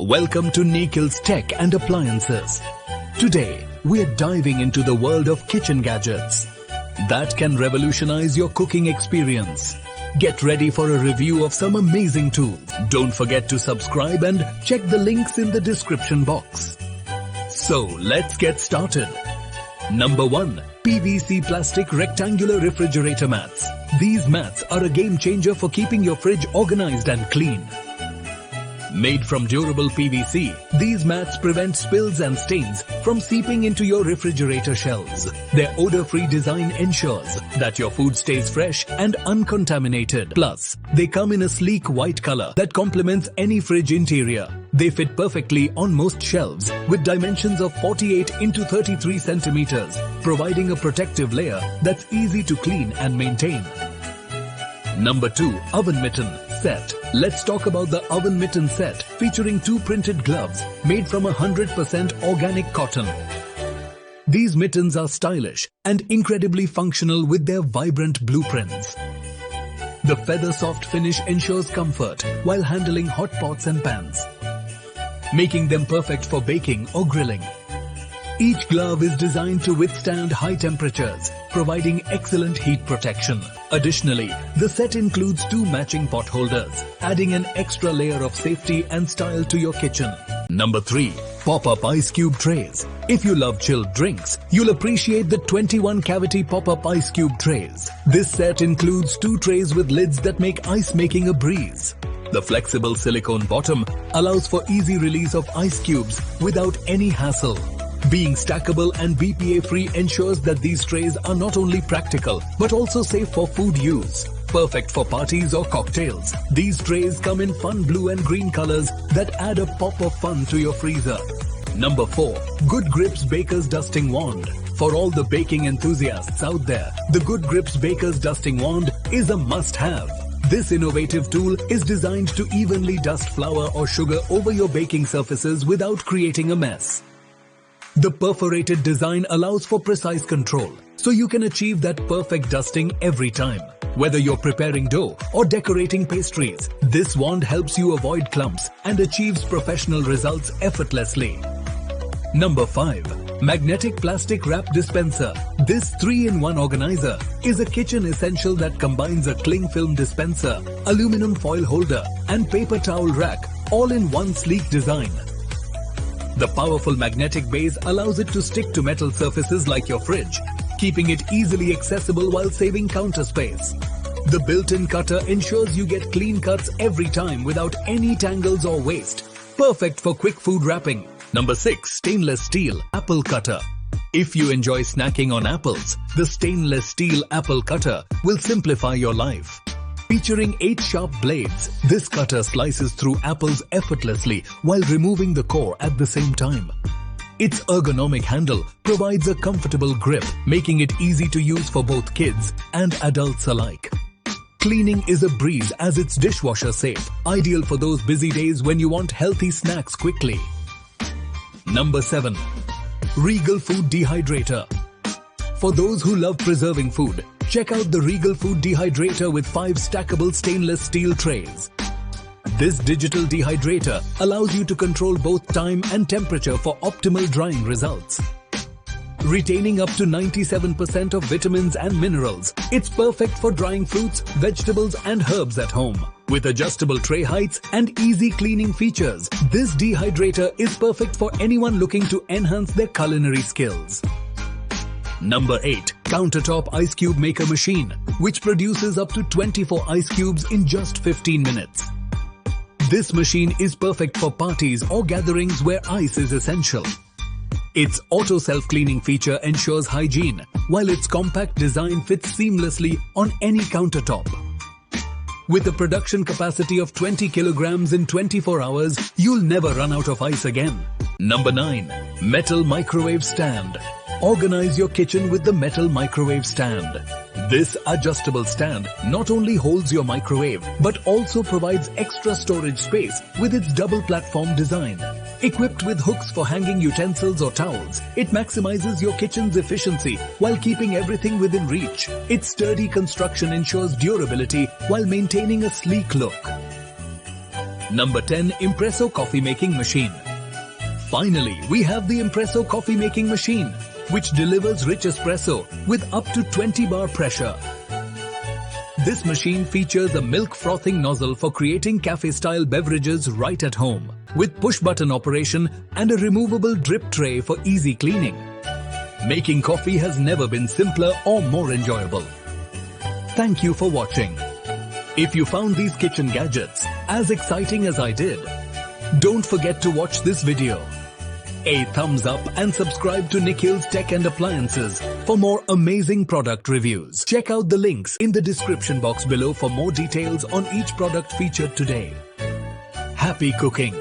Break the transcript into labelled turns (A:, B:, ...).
A: Welcome to Nikhil's Tech and Appliances. Today, we're diving into the world of kitchen gadgets that can revolutionize your cooking experience. Get ready for a review of some amazing tools. Don't forget to subscribe and check the links in the description box. So, let's get started. Number 1. PVC plastic rectangular refrigerator mats. These mats are a game changer for keeping your fridge organized and clean. Made from durable PVC, these mats prevent spills and stains from seeping into your refrigerator shelves. Their odor-free design ensures that your food stays fresh and uncontaminated. Plus, they come in a sleek white color that complements any fridge interior. They fit perfectly on most shelves with dimensions of 48 into 33 centimeters, providing a protective layer that's easy to clean and maintain. Number 2. Oven Mitten Set. Let's talk about the Oven Mitten set, featuring 2 printed gloves made from 100% organic cotton. These mittens are stylish and incredibly functional with their vibrant blueprints. The feather-soft finish ensures comfort while handling hot pots and pans, making them perfect for baking or grilling. Each glove is designed to withstand high temperatures, providing excellent heat protection. Additionally, the set includes 2 matching pot holders, adding an extra layer of safety and style to your kitchen. Number 3. Pop-up ice cube trays. If you love chilled drinks, you'll appreciate the 21-cavity pop-up ice cube trays. This set includes 2 trays with lids that make ice making a breeze. The flexible silicone bottom allows for easy release of ice cubes without any hassle. Being stackable and BPA-free ensures that these trays are not only practical but also safe for food use. Perfect for parties or cocktails, these trays come in fun blue and green colors that add a pop of fun to your freezer. Number 4. Good Grips Baker's Dusting Wand. For all the baking enthusiasts out there, the Good Grips Baker's Dusting Wand is a must-have. This innovative tool is designed to evenly dust flour or sugar over your baking surfaces without creating a mess. The perforated design allows for precise control, so you can achieve that perfect dusting every time. Whether you're preparing dough or decorating pastries, this wand helps you avoid clumps and achieves professional results effortlessly. Number 5. Magnetic Plastic Wrap Dispenser. This 3-in-1 organizer is a kitchen essential that combines a cling film dispenser, aluminum foil holder, and paper towel rack, all in one sleek design. The powerful magnetic base allows it to stick to metal surfaces like your fridge, keeping it easily accessible while saving counter space. The built-in cutter ensures you get clean cuts every time without any tangles or waste. Perfect for quick food wrapping. Number 6. Stainless Steel Apple Cutter. If you enjoy snacking on apples, the stainless steel apple cutter will simplify your life. Featuring 8 sharp blades, this cutter slices through apples effortlessly while removing the core at the same time. Its ergonomic handle provides a comfortable grip, making it easy to use for both kids and adults alike. Cleaning is a breeze as it's dishwasher safe, ideal for those busy days when you want healthy snacks quickly. Number 7. Regal Food Dehydrator. For those who love preserving food, check out the Regal Food Dehydrator with 5 stackable stainless steel trays. This digital dehydrator allows you to control both time and temperature for optimal drying results. Retaining up to 97% of vitamins and minerals, it's perfect for drying fruits, vegetables and herbs at home. With adjustable tray heights and easy cleaning features, this dehydrator is perfect for anyone looking to enhance their culinary skills. Number 8. Countertop Ice Cube Maker Machine, which produces up to 24 ice cubes in just 15 minutes. This machine is perfect for parties or gatherings where ice is essential. Its auto self-cleaning feature ensures hygiene, while its compact design fits seamlessly on any countertop. With a production capacity of 20 kilograms in 24 hours, you'll never run out of ice again. Number 9. Metal Microwave Stand. Organize your kitchen with the metal microwave stand. This adjustable stand not only holds your microwave but also provides extra storage space with its double platform design. Equipped with hooks for hanging utensils or towels, it maximizes your kitchen's efficiency while keeping everything within reach. Its sturdy construction ensures durability while maintaining a sleek look. Number 10. Impresso coffee making machine. Finally, we have the Impresso coffee making machine, which delivers rich espresso with up to 20 bar pressure. This machine features a milk frothing nozzle for creating cafe-style beverages right at home, with push-button operation and a removable drip tray for easy cleaning. Making coffee has never been simpler or more enjoyable. Thank you for watching. If you found these kitchen gadgets as exciting as I did, don't forget to watch this video. A thumbs up and subscribe to Nikhil's Tech and Appliances for more amazing product reviews. Check out the links in the description box below for more details on each product featured today. Happy cooking!